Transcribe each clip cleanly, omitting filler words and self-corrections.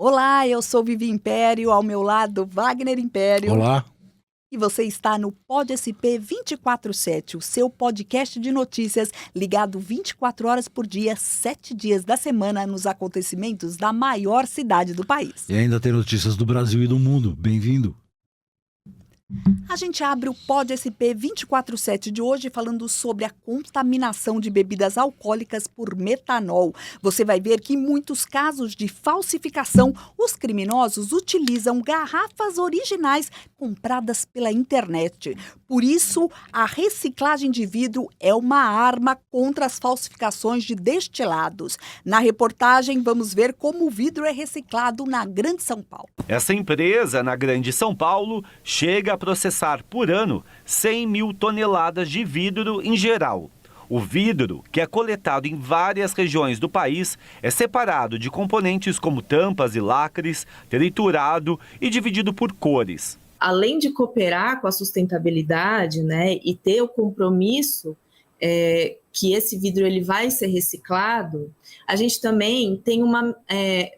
Olá, eu sou Vivi Império, ao meu lado Wagner Império. Olá. E você está no Pod SP 24/7, o seu podcast de notícias ligado 24 horas por dia, 7 dias da semana nos acontecimentos da maior cidade do país. E ainda tem notícias do Brasil e do mundo. Bem-vindo. A gente abre o Pod SP 24/7 de hoje falando sobre a contaminação de bebidas alcoólicas por metanol. Você vai ver que em muitos casos de falsificação, os criminosos utilizam garrafas originais compradas pela internet. Por isso, a reciclagem de vidro é uma arma contra as falsificações de destilados. Na reportagem, vamos ver como o vidro é reciclado na Grande São Paulo. Essa empresa, na Grande São Paulo, chega a processar por ano 100 mil toneladas de vidro em geral. O vidro, que é coletado em várias regiões do país, é separado de componentes como tampas e lacres, triturado e dividido por cores. Além de cooperar com a sustentabilidade, né, e ter o compromisso que esse vidro ele vai ser reciclado, a gente também tem uma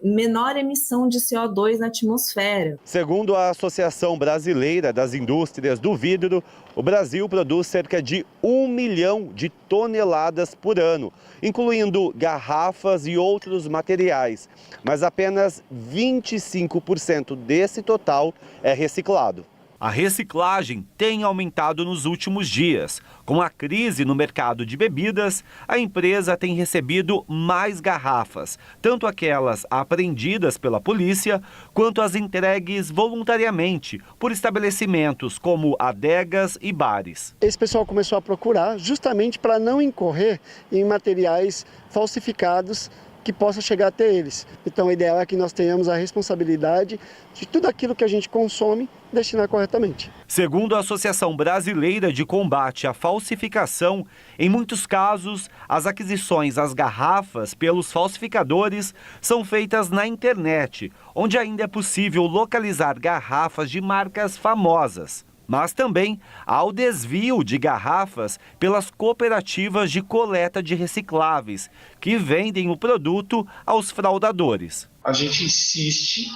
menor emissão de CO2 na atmosfera. Segundo a Associação Brasileira das Indústrias do Vidro, o Brasil produz cerca de 1 milhão de toneladas por ano, incluindo garrafas e outros materiais, mas apenas 25% desse total é reciclado. A reciclagem tem aumentado nos últimos dias. Com a crise no mercado de bebidas, a empresa tem recebido mais garrafas, tanto aquelas apreendidas pela polícia, quanto as entregues voluntariamente por estabelecimentos como adegas e bares. Esse pessoal começou a procurar justamente para não incorrer em materiais falsificados que possa chegar até eles. Então, o ideal é que nós tenhamos a responsabilidade de tudo aquilo que a gente consome destinar corretamente. Segundo a Associação Brasileira de Combate à Falsificação, em muitos casos, as aquisições das garrafas pelos falsificadores são feitas na internet, onde ainda é possível localizar garrafas de marcas famosas. Mas também há o desvio de garrafas pelas cooperativas de coleta de recicláveis, que vendem o produto aos fraudadores. A gente insiste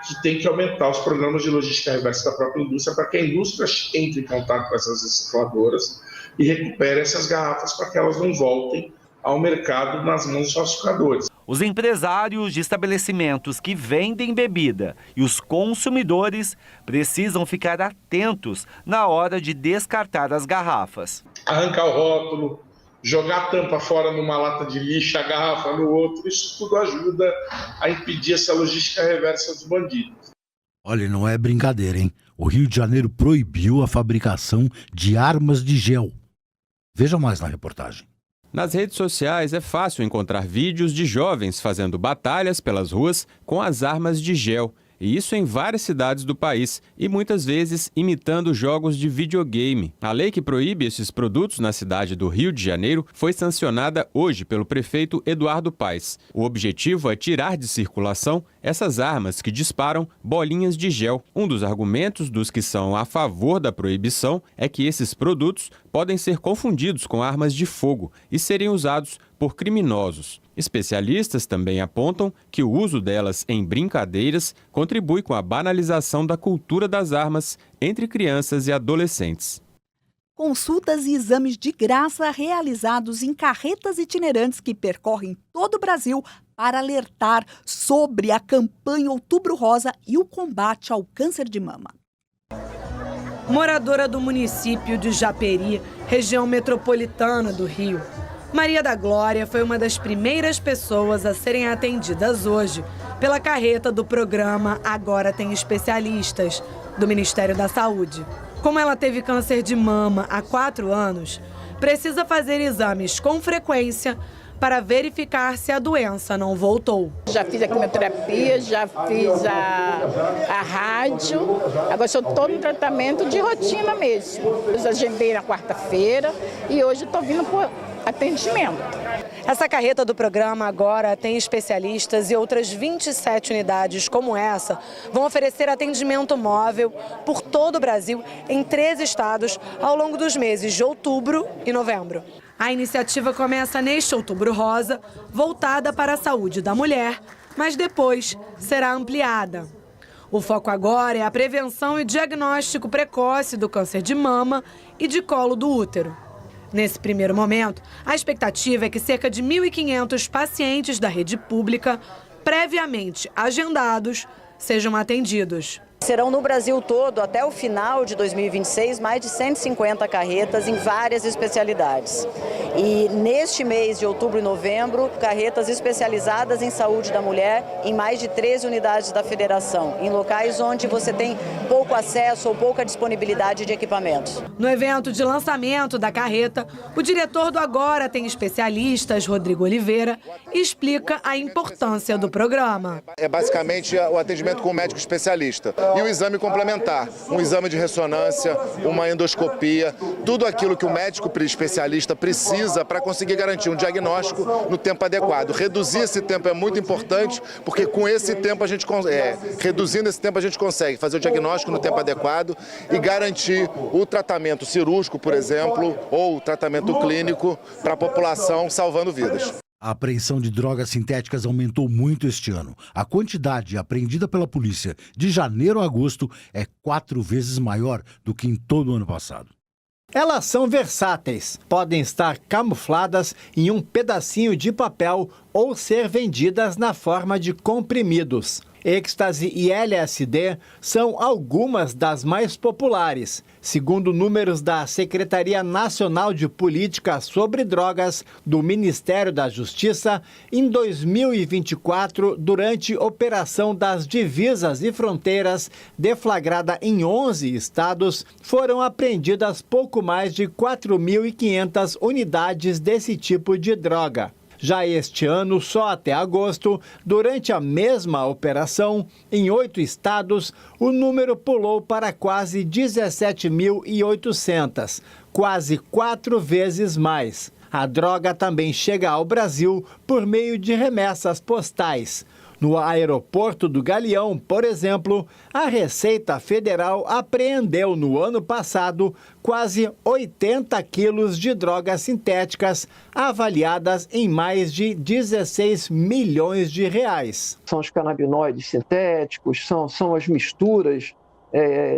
que tem que aumentar os programas de logística reversa da própria indústria para que a indústria entre em contato com essas recicladoras e recupere essas garrafas para que elas não voltem ao mercado nas mãos dos falsificadores. Os empresários de estabelecimentos que vendem bebida e os consumidores precisam ficar atentos na hora de descartar as garrafas. Arrancar o rótulo, jogar a tampa fora numa lata de lixo, a garrafa no outro, isso tudo ajuda a impedir essa logística reversa dos bandidos. Olha, não é brincadeira, hein? O Rio de Janeiro proibiu a fabricação de armas de gel. Veja mais na reportagem. Nas redes sociais é fácil encontrar vídeos de jovens fazendo batalhas pelas ruas com as armas de gel. E isso em várias cidades do país e muitas vezes imitando jogos de videogame. A lei que proíbe esses produtos na cidade do Rio de Janeiro foi sancionada hoje pelo prefeito Eduardo Paes. O objetivo é tirar de circulação essas armas que disparam bolinhas de gel. Um dos argumentos dos que são a favor da proibição é que esses produtos podem ser confundidos com armas de fogo e serem usados por criminosos. Especialistas também apontam que o uso delas em brincadeiras contribui com a banalização da cultura das armas entre crianças e adolescentes. Consultas e exames de graça realizados em carretas itinerantes que percorrem todo o Brasil para alertar sobre a campanha Outubro Rosa e o combate ao câncer de mama. Moradora do município de Japeri, região metropolitana do Rio, Maria da Glória foi uma das primeiras pessoas a serem atendidas hoje pela carreta do programa Agora Tem Especialistas, do Ministério da Saúde. Como ela teve câncer de mama há 4 anos, precisa fazer exames com frequência para verificar se a doença não voltou. Já fiz a quimioterapia, já fiz a rádio, agora estou todo no tratamento de rotina mesmo. Eu agendei na quarta-feira e hoje estou vindo por atendimento. Essa carreta do programa Agora Tem Especialistas e outras 27 unidades como essa vão oferecer atendimento móvel por todo o Brasil em 13 estados ao longo dos meses de outubro e novembro. A iniciativa começa neste Outubro Rosa, voltada para a saúde da mulher, mas depois será ampliada. O foco agora é a prevenção e diagnóstico precoce do câncer de mama e de colo do útero. Nesse primeiro momento, a expectativa é que cerca de 1.500 pacientes da rede pública, previamente agendados, sejam atendidos. Serão no Brasil todo, até o final de 2026, mais de 150 carretas em várias especialidades. E neste mês de outubro e novembro, carretas especializadas em saúde da mulher em mais de 13 unidades da federação, em locais onde você tem pouco acesso ou pouca disponibilidade de equipamentos. No evento de lançamento da carreta, o diretor do Agora Tem Especialistas, Rodrigo Oliveira, explica a importância do programa. É basicamente o atendimento com o médico especialista. E o exame complementar, um exame de ressonância, uma endoscopia, tudo aquilo que o médico especialista precisa para conseguir garantir um diagnóstico no tempo adequado. Reduzir esse tempo é muito importante, porque com esse tempo reduzindo esse tempo a gente consegue fazer o diagnóstico no tempo adequado e garantir o tratamento cirúrgico, por exemplo, ou o tratamento clínico para a população, salvando vidas. A apreensão de drogas sintéticas aumentou muito este ano. A quantidade apreendida pela polícia de janeiro a agosto é 4 vezes maior do que em todo o ano passado. Elas são versáteis, podem estar camufladas em um pedacinho de papel ou ser vendidas na forma de comprimidos. Êxtase e LSD são algumas das mais populares. Segundo números da Secretaria Nacional de Política sobre Drogas do Ministério da Justiça, em 2024, durante Operação das Divisas e Fronteiras, deflagrada em 11 estados, foram apreendidas pouco mais de 4.500 unidades desse tipo de droga. Já este ano, só até agosto, durante a mesma operação, em 8 estados, o número pulou para quase 17.800, quase 4 vezes mais. A droga também chega ao Brasil por meio de remessas postais. No aeroporto do Galeão, por exemplo, a Receita Federal apreendeu no ano passado quase 80 quilos de drogas sintéticas, avaliadas em mais de 16 milhões de reais. São os canabinoides sintéticos, são as misturas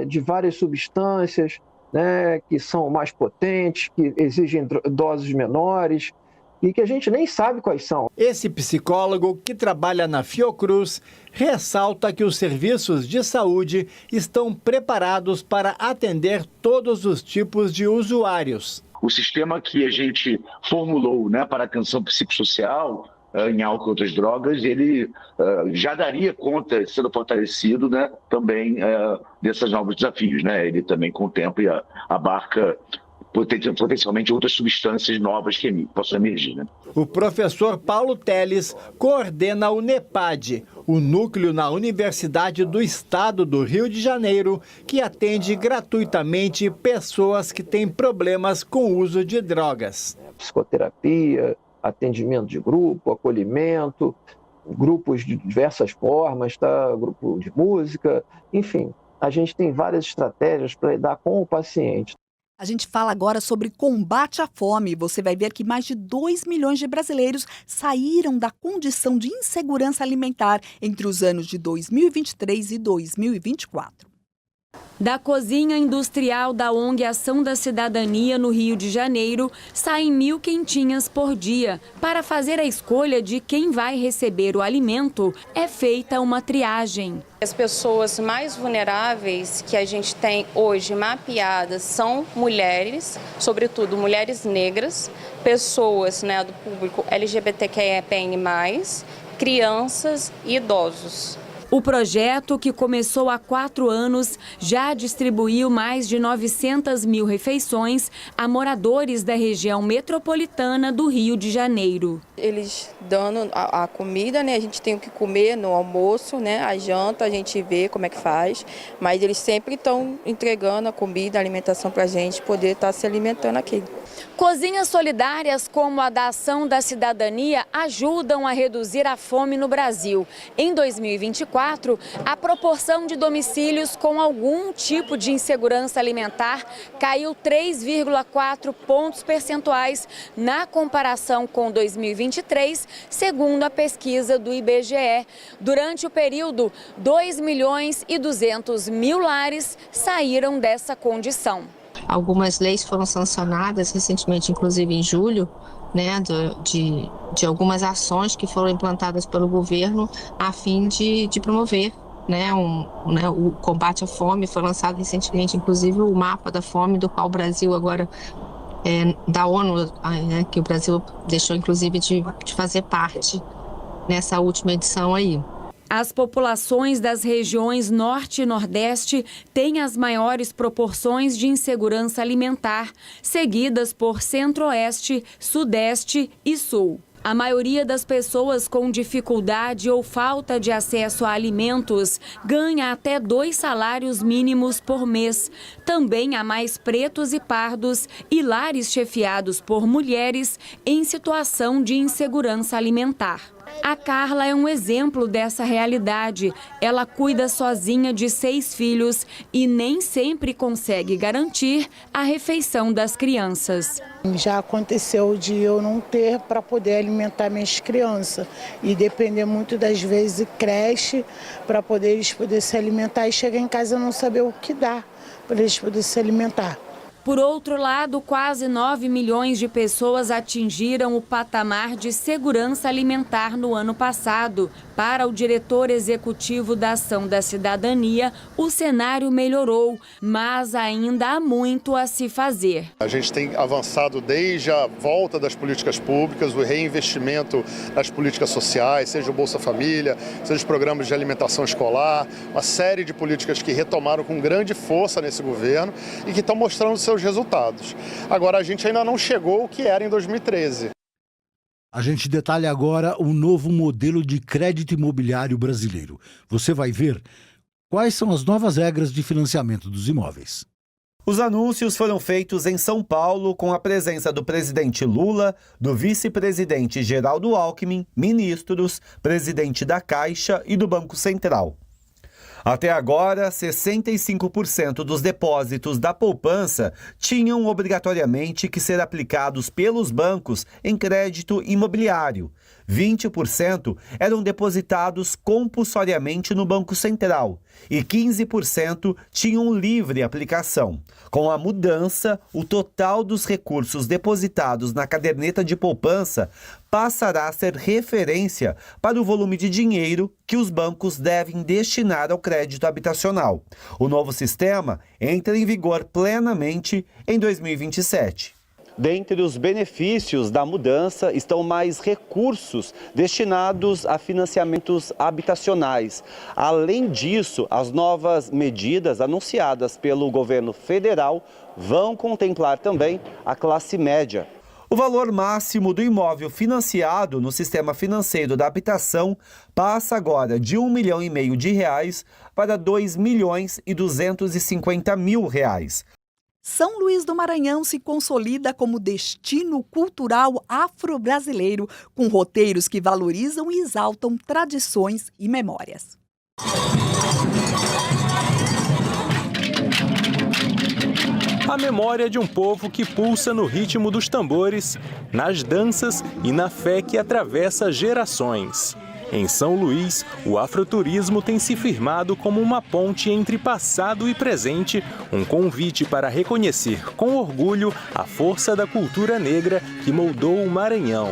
de várias substâncias, né, que são mais potentes, que exigem doses menores, e que a gente nem sabe quais são. Esse psicólogo, que trabalha na Fiocruz, ressalta que os serviços de saúde estão preparados para atender todos os tipos de usuários. O sistema que a gente formulou, né, para a atenção psicossocial em álcool e outras drogas, ele já daria conta, sendo fortalecido, né, também desses novos desafios. Né? Ele também contempla e abarca potencialmente outras substâncias novas que possam emergir. Né? O professor Paulo Teles coordena o NEPAD, o núcleo na Universidade do Estado do Rio de Janeiro, que atende gratuitamente pessoas que têm problemas com o uso de drogas. Psicoterapia, atendimento de grupo, acolhimento, grupos de diversas formas, tá? Grupo de música, enfim. A gente tem várias estratégias para lidar com o paciente. A gente fala agora sobre combate à fome. Você vai ver que mais de 2 milhões de brasileiros saíram da condição de insegurança alimentar entre os anos de 2023 e 2024. Da cozinha industrial da ONG Ação da Cidadania, no Rio de Janeiro, saem 1.000 quentinhas por dia. Para fazer a escolha de quem vai receber o alimento, é feita uma triagem. As pessoas mais vulneráveis que a gente tem hoje mapeadas são mulheres, sobretudo mulheres negras, pessoas, né, do público LGBTQIAPN+, crianças e idosos. O projeto, que começou há 4 anos, já distribuiu mais de 900 mil refeições a moradores da região metropolitana do Rio de Janeiro. Eles dando a comida, né? A gente tem o que comer no almoço, né? A janta, a gente vê como é que faz, mas eles sempre estão entregando a comida, a alimentação para a gente poder estar se alimentando aqui. Cozinhas solidárias como a da Ação da Cidadania ajudam a reduzir a fome no Brasil. Em 2024, 2024, a proporção de domicílios com algum tipo de insegurança alimentar caiu 3,4 pontos percentuais na comparação com 2023, segundo a pesquisa do IBGE. Durante o período, 2.200.000 lares saíram dessa condição. Algumas leis foram sancionadas recentemente, inclusive em julho, né, de algumas ações que foram implantadas pelo governo a fim de promover, né, o combate à fome. Foi lançado recentemente, inclusive, o mapa da fome, do qual o Brasil agora, da ONU, né, que o Brasil deixou, inclusive, de fazer parte nessa última edição aí. As populações das regiões Norte e Nordeste têm as maiores proporções de insegurança alimentar, seguidas por Centro-Oeste, Sudeste e Sul. A maioria das pessoas com dificuldade ou falta de acesso a alimentos ganha até 2 salários mínimos por mês. Também há mais pretos e pardos e lares chefiados por mulheres em situação de insegurança alimentar. A Carla é um exemplo dessa realidade. Ela cuida sozinha de 6 filhos e nem sempre consegue garantir a refeição das crianças. Já aconteceu de eu não ter para poder alimentar minhas crianças e depender muito das vezes de creche para eles poderem se alimentar e chegar em casa e não saber o que dá para eles poderem se alimentar. Por outro lado, quase 9 milhões de pessoas atingiram o patamar de segurança alimentar no ano passado. Para o diretor executivo da Ação da Cidadania, o cenário melhorou, mas ainda há muito a se fazer. A gente tem avançado desde a volta das políticas públicas, o reinvestimento nas políticas sociais, seja o Bolsa Família, seja os programas de alimentação escolar, uma série de políticas que retomaram com grande força nesse governo e que estão mostrando seus resultados. Agora, a gente ainda não chegou ao que era em 2013. A gente detalha agora o novo modelo de crédito imobiliário brasileiro. Você vai ver quais são as novas regras de financiamento dos imóveis. Os anúncios foram feitos em São Paulo com a presença do presidente Lula, do vice-presidente Geraldo Alckmin, ministros, presidente da Caixa e do Banco Central. Até agora, 65% dos depósitos da poupança tinham obrigatoriamente que ser aplicados pelos bancos em crédito imobiliário. 20% eram depositados compulsoriamente no Banco Central e 15% tinham livre aplicação. Com a mudança, o total dos recursos depositados na caderneta de poupança passará a ser referência para o volume de dinheiro que os bancos devem destinar ao crédito habitacional. O novo sistema entra em vigor plenamente em 2027. Dentre os benefícios da mudança estão mais recursos destinados a financiamentos habitacionais. Além disso, as novas medidas anunciadas pelo governo federal vão contemplar também a classe média. O valor máximo do imóvel financiado no sistema financeiro da habitação passa agora de R$1,5 milhão para R$2.250.000. São Luís do Maranhão se consolida como destino cultural afro-brasileiro, com roteiros que valorizam e exaltam tradições e memórias. A memória de um povo que pulsa no ritmo dos tambores, nas danças e na fé que atravessa gerações. Em São Luís, o afroturismo tem se firmado como uma ponte entre passado e presente, um convite para reconhecer com orgulho a força da cultura negra que moldou o Maranhão.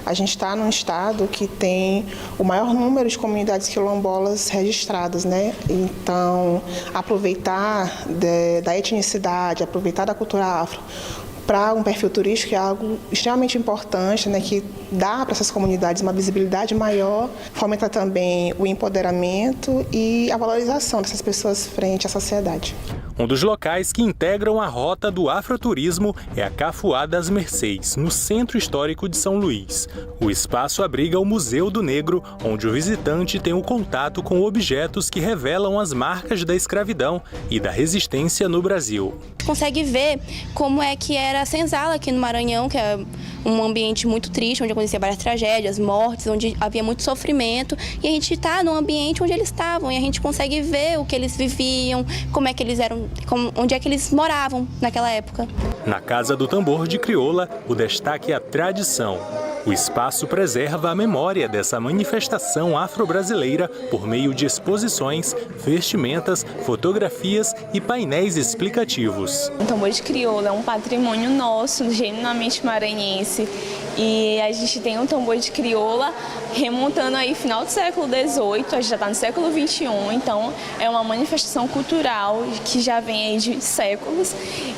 A gente está num estado que tem o maior número de comunidades quilombolas registradas, né? Então, aproveitar da etnicidade, aproveitar da cultura afro para um perfil turístico é algo extremamente importante, né, que dá para essas comunidades uma visibilidade maior, fomenta também o empoderamento e a valorização dessas pessoas frente à sociedade. Um dos locais que integram a rota do afroturismo é a Cafuá das Mercês, no Centro Histórico de São Luís. O espaço abriga o Museu do Negro, onde o visitante tem o contato com objetos que revelam as marcas da escravidão e da resistência no Brasil. Consegue ver como é que era a senzala aqui no Maranhão, que é um ambiente muito triste, onde acontecia várias tragédias, mortes, onde havia muito sofrimento, e a gente está num ambiente onde eles estavam, e a gente consegue ver o que eles viviam, como é que eles eram, onde é que eles moravam naquela época. Na Casa do Tambor de Crioula, o destaque é a tradição. O espaço preserva a memória dessa manifestação afro-brasileira por meio de exposições, vestimentas, fotografias e painéis explicativos. O tambor de crioula é um patrimônio nosso, genuinamente maranhense. E a gente tem um tambor de crioula remontando aí final do século XVIII, a gente já está no século XXI, então é uma manifestação cultural que já vem aí de séculos.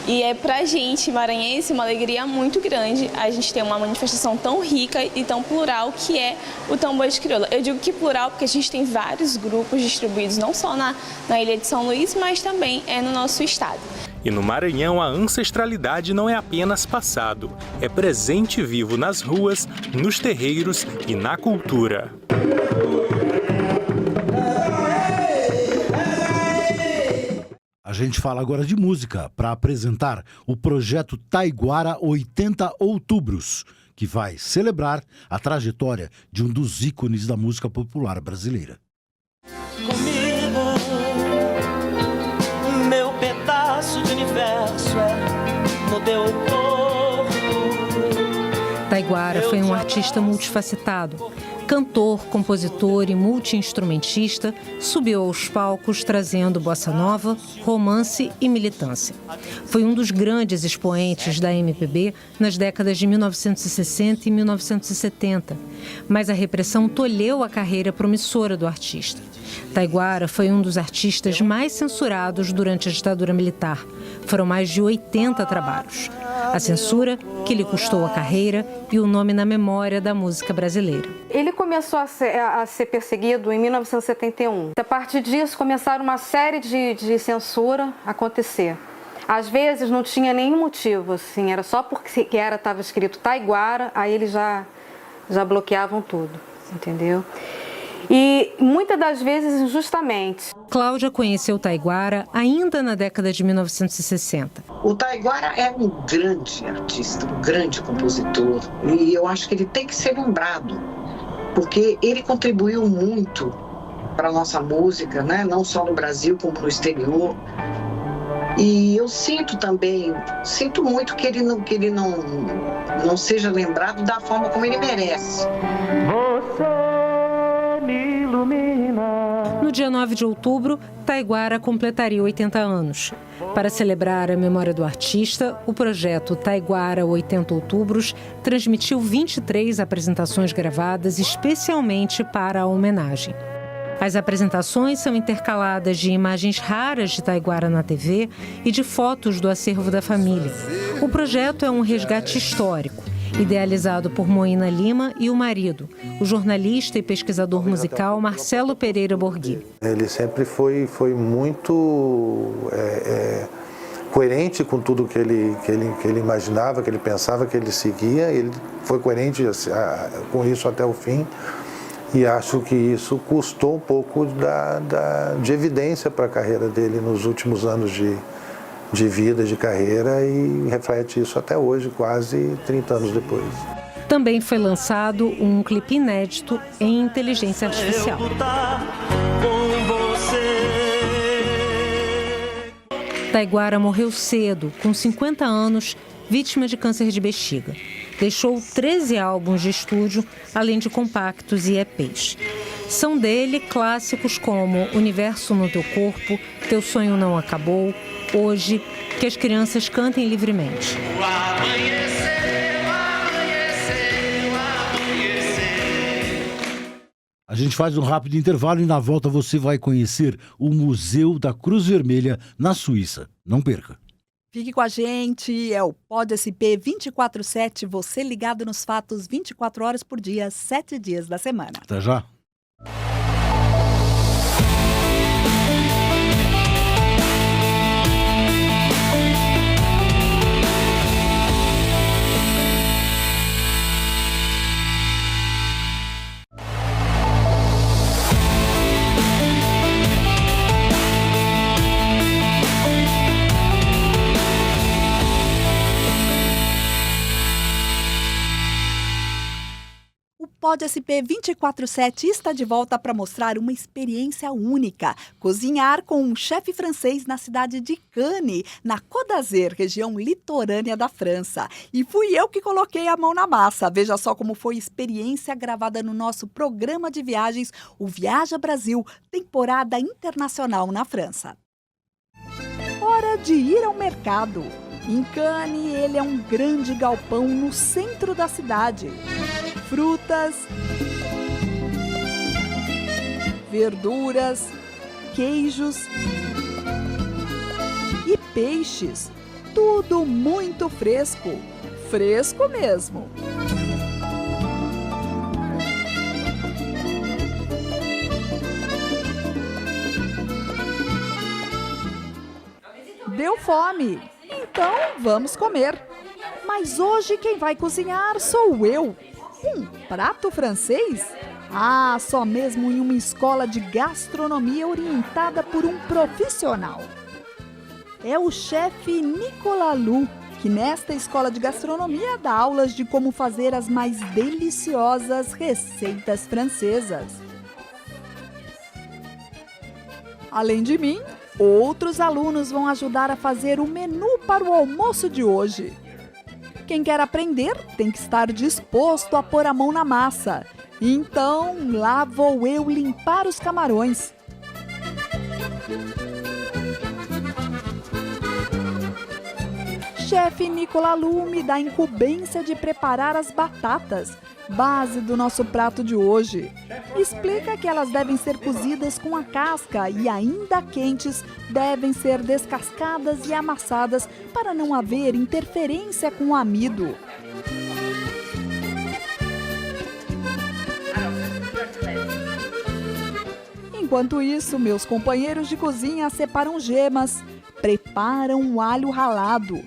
E é pra gente, maranhense, uma alegria muito grande a gente ter uma manifestação tão rica e tão plural que é o tambor de crioula. Eu digo que plural porque a gente tem vários grupos distribuídos não só na ilha de São Luís, mas também no nosso estado. E no Maranhão, a ancestralidade não é apenas passado, é presente vivo nas ruas, nos terreiros e na cultura. A gente fala agora de música para apresentar o projeto Taiguara 80 Outubros, que vai celebrar a trajetória de um dos ícones da música popular brasileira. Meu pedaço de universo é no teu corpo. Taiguara foi um artista multifacetado. Cantor, compositor e multi-instrumentista, subiu aos palcos trazendo bossa nova, romance e militância. Foi um dos grandes expoentes da MPB nas décadas de 1960 e 1970, mas a repressão tolheu a carreira promissora do artista. Taiguara foi um dos artistas mais censurados durante a ditadura militar. Foram mais de 80 trabalhos. A censura que lhe custou a carreira e o nome na memória da música brasileira. Ele começou a ser perseguido em 1971. A partir disso, começaram uma série de censura a acontecer. Às vezes não tinha nenhum motivo, assim, era só porque estava escrito Taiguara, aí eles já bloqueavam tudo, entendeu? E muitas das vezes injustamente. Cláudia conheceu Taiguara ainda na década de 1960. O Taiguara é um grande artista, um grande compositor, e eu acho que ele tem que ser lembrado, porque ele contribuiu muito para a nossa música, né? Não só no Brasil como no exterior. E eu sinto muito que ele não seja lembrado da forma como ele merece. No dia 9 de outubro, Taiguara completaria 80 anos. Para celebrar a memória do artista, o projeto Taiguara 80 Outubros transmitiu 23 apresentações gravadas especialmente para a homenagem. As apresentações são intercaladas de imagens raras de Taiguara na TV e de fotos do acervo da família. O projeto é um resgate histórico, idealizado por Moina Lima e o marido, o jornalista e pesquisador musical Marcelo Pereira Borghi. Ele sempre foi muito coerente com tudo que ele imaginava, que ele pensava, que ele seguia. Ele foi coerente com isso até o fim. E acho que isso custou um pouco de evidência para a carreira dele nos últimos anos de vida, de carreira, e reflete isso até hoje, quase 30 anos depois. Também foi lançado um clipe inédito em inteligência artificial. Taiguara morreu cedo, com 50 anos, vítima de câncer de bexiga. Deixou 13 álbuns de estúdio, além de compactos e EPs. São dele clássicos como Universo no Teu Corpo, Teu Sonho Não Acabou, Hoje, Que as Crianças Cantem Livremente. A gente faz um rápido intervalo e na volta você vai conhecer o Museu da Cruz Vermelha na Suíça. Não perca! Fique com a gente, é o Pod SP 24/7, você ligado nos fatos 24 horas por dia, 7 dias da semana. Até já! Pod SP 24/7 está de volta para mostrar uma experiência única. Cozinhar com um chefe francês na cidade de Cannes, na Côte d'Azur, região litorânea da França. E fui eu que coloquei a mão na massa. Veja só como foi a experiência gravada no nosso programa de viagens, o Viaja Brasil, temporada internacional na França. Hora de ir ao mercado. Em Cannes, ele é um grande galpão no centro da cidade. Frutas, verduras, queijos e peixes. Tudo muito fresco. Fresco mesmo. Deu fome? Então vamos comer. Mas hoje quem vai cozinhar sou eu. Um prato francês? Ah, só mesmo em uma escola de gastronomia orientada por um profissional. É o chefe Nicolas Lou, que nesta escola de gastronomia dá aulas de como fazer as mais deliciosas receitas francesas. Além de mim, outros alunos vão ajudar a fazer o menu para o almoço de hoje. Quem quer aprender tem que estar disposto a pôr a mão na massa. Então, lá vou eu limpar os camarões. Chefe Nicolas Lou me dá a incumbência de preparar as batatas, base do nosso prato de hoje. Explica que elas devem ser cozidas com a casca e, ainda quentes, devem ser descascadas e amassadas para não haver interferência com o amido. Enquanto isso, meus companheiros de cozinha separam gemas, preparam um alho ralado.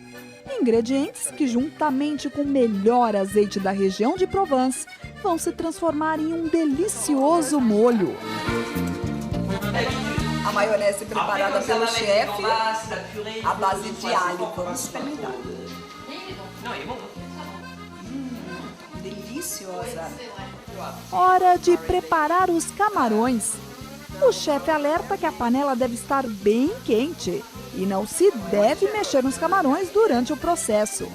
Ingredientes que, juntamente com o melhor azeite da região de Provence, vão se transformar em um delicioso molho. A maionese preparada pelo chefe, à base de alho. Vamos experimentar. Deliciosa. Hora de preparar os camarões. O chefe alerta que a panela deve estar bem quente e não se deve mexer nos camarões durante o processo.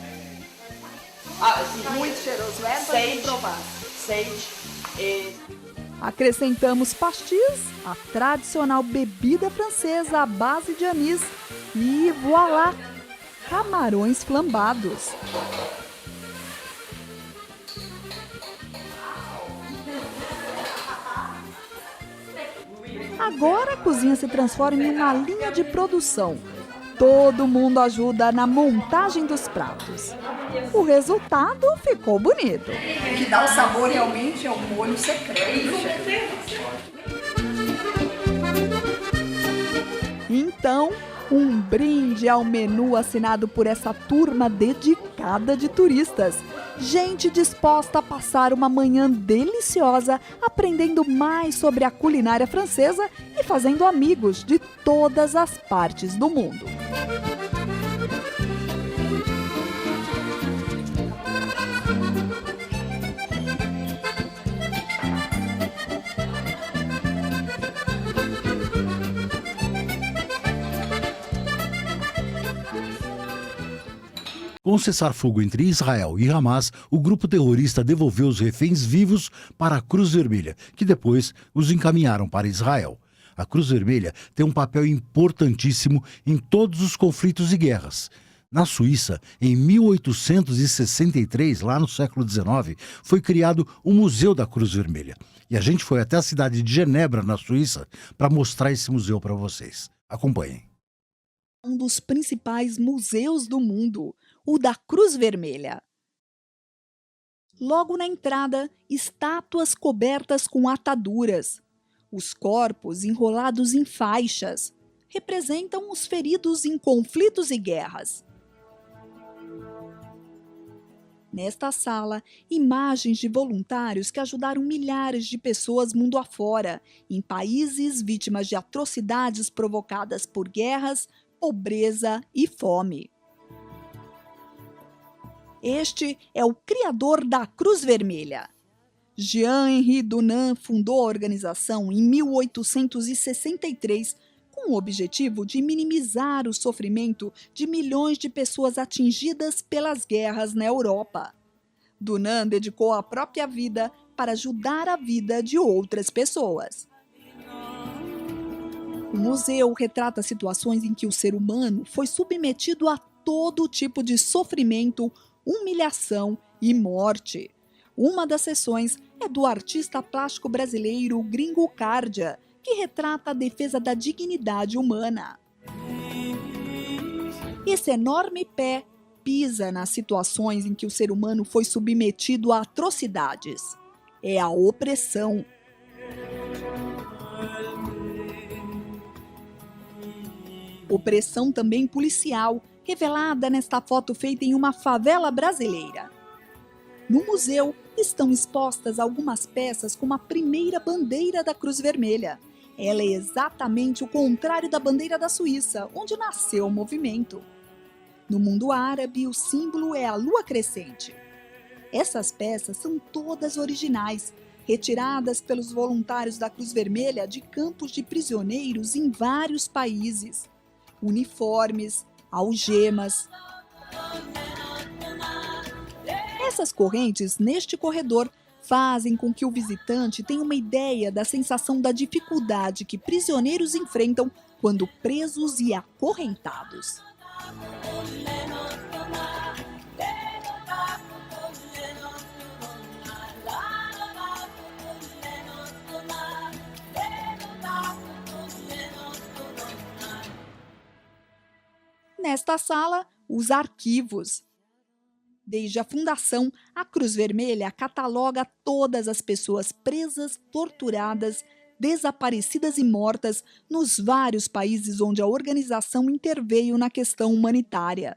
Muito cheiroso, é? Provar. Acrescentamos pastis, a tradicional bebida francesa à base de anis, e voilá, camarões flambados. Agora a cozinha se transforma em uma linha de produção. Todo mundo ajuda na montagem dos pratos. O resultado ficou bonito. O que dá o sabor realmente é o molho secreto. Então, um brinde ao menu assinado por essa turma dedicada de turistas. Gente disposta a passar uma manhã deliciosa, aprendendo mais sobre a culinária francesa e fazendo amigos de todas as partes do mundo. Com o cessar-fogo entre Israel e Hamas, o grupo terrorista devolveu os reféns vivos para a Cruz Vermelha, que depois os encaminharam para Israel. A Cruz Vermelha tem um papel importantíssimo em todos os conflitos e guerras. Na Suíça, em 1863, lá no século XIX, foi criado o Museu da Cruz Vermelha. E a gente foi até a cidade de Genebra, na Suíça, para mostrar esse museu para vocês. Acompanhem. Um dos principais museus do mundo, o da Cruz Vermelha. Logo na entrada, estátuas cobertas com ataduras. Os corpos enrolados em faixas representam os feridos em conflitos e guerras. Nesta sala, imagens de voluntários que ajudaram milhares de pessoas mundo afora, em países vítimas de atrocidades provocadas por guerras, pobreza e fome. Este é o criador da Cruz Vermelha. Jean-Henri Dunant fundou a organização em 1863 com o objetivo de minimizar o sofrimento de milhões de pessoas atingidas pelas guerras na Europa. Dunant dedicou a própria vida para ajudar a vida de outras pessoas. O museu retrata situações em que o ser humano foi submetido a todo tipo de sofrimento, humilhação e morte. Uma das sessões é do artista plástico brasileiro Gringo Cardia, que retrata a defesa da dignidade humana. Esse enorme pé pisa nas situações em que o ser humano foi submetido a atrocidades. É a opressão. Opressão também policial, revelada nesta foto feita em uma favela brasileira. No museu estão expostas algumas peças como a primeira bandeira da Cruz Vermelha. Ela é exatamente o contrário da bandeira da Suíça, onde nasceu o movimento. No mundo árabe, o símbolo é a lua crescente. Essas peças são todas originais, retiradas pelos voluntários da Cruz Vermelha de campos de prisioneiros em vários países. Uniformes, algemas. Essas correntes neste corredor fazem com que o visitante tenha uma ideia da sensação da dificuldade que prisioneiros enfrentam quando presos e acorrentados. Nesta sala, os arquivos. Desde a fundação, a Cruz Vermelha cataloga todas as pessoas presas, torturadas, desaparecidas e mortas nos vários países onde a organização interveio na questão humanitária.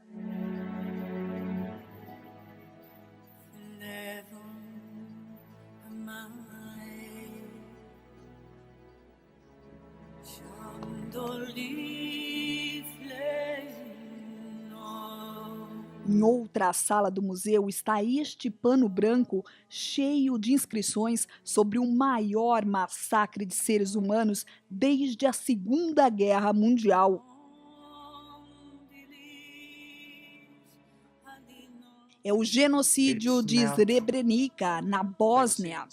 Em outra sala do museu está este pano branco cheio de inscrições sobre o maior massacre de seres humanos desde a Segunda Guerra Mundial. É o genocídio de Srebrenica, na Bósnia.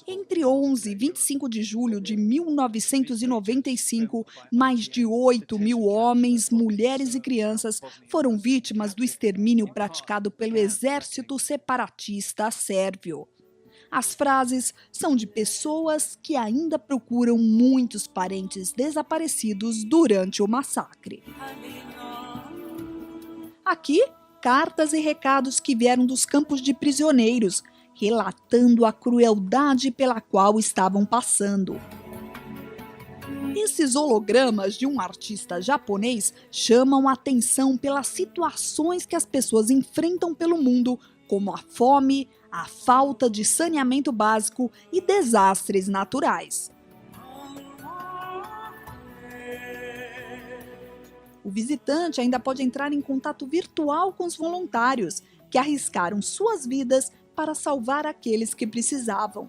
Entre 11 e 25 de julho de 1995, mais de 8.000 homens, mulheres e crianças foram vítimas do extermínio praticado pelo exército separatista sérvio. As frases são de pessoas que ainda procuram muitos parentes desaparecidos durante o massacre. Aqui, cartas e recados que vieram dos campos de prisioneiros, relatando a crueldade pela qual estavam passando. Esses hologramas de um artista japonês chamam a atenção pelas situações que as pessoas enfrentam pelo mundo, como a fome, a falta de saneamento básico e desastres naturais. O visitante ainda pode entrar em contato virtual com os voluntários, que arriscaram suas vidas para salvar aqueles que precisavam.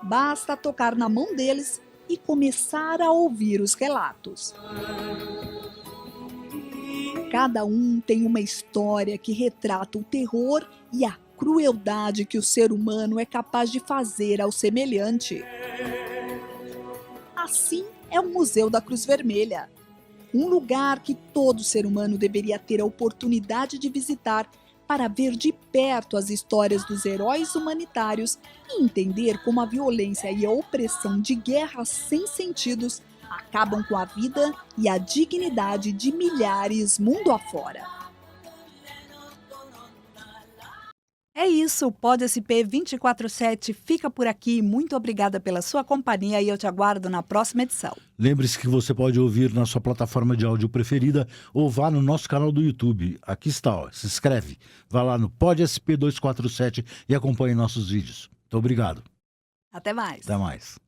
Basta tocar na mão deles e começar a ouvir os relatos. Cada um tem uma história que retrata o terror e a crueldade que o ser humano é capaz de fazer ao semelhante. Assim é o Museu da Cruz Vermelha, um lugar que todo ser humano deveria ter a oportunidade de visitar para ver de perto as histórias dos heróis humanitários e entender como a violência e a opressão de guerras sem sentidos acabam com a vida e a dignidade de milhares mundo afora. É isso, o Pod SP 24/7 fica por aqui. Muito obrigada pela sua companhia e eu te aguardo na próxima edição. Lembre-se que você pode ouvir na sua plataforma de áudio preferida ou vá no nosso canal do YouTube. Aqui está, ó, se inscreve. Vá lá no Pod SP 247 e acompanhe nossos vídeos. Muito obrigado. Até mais. Até mais.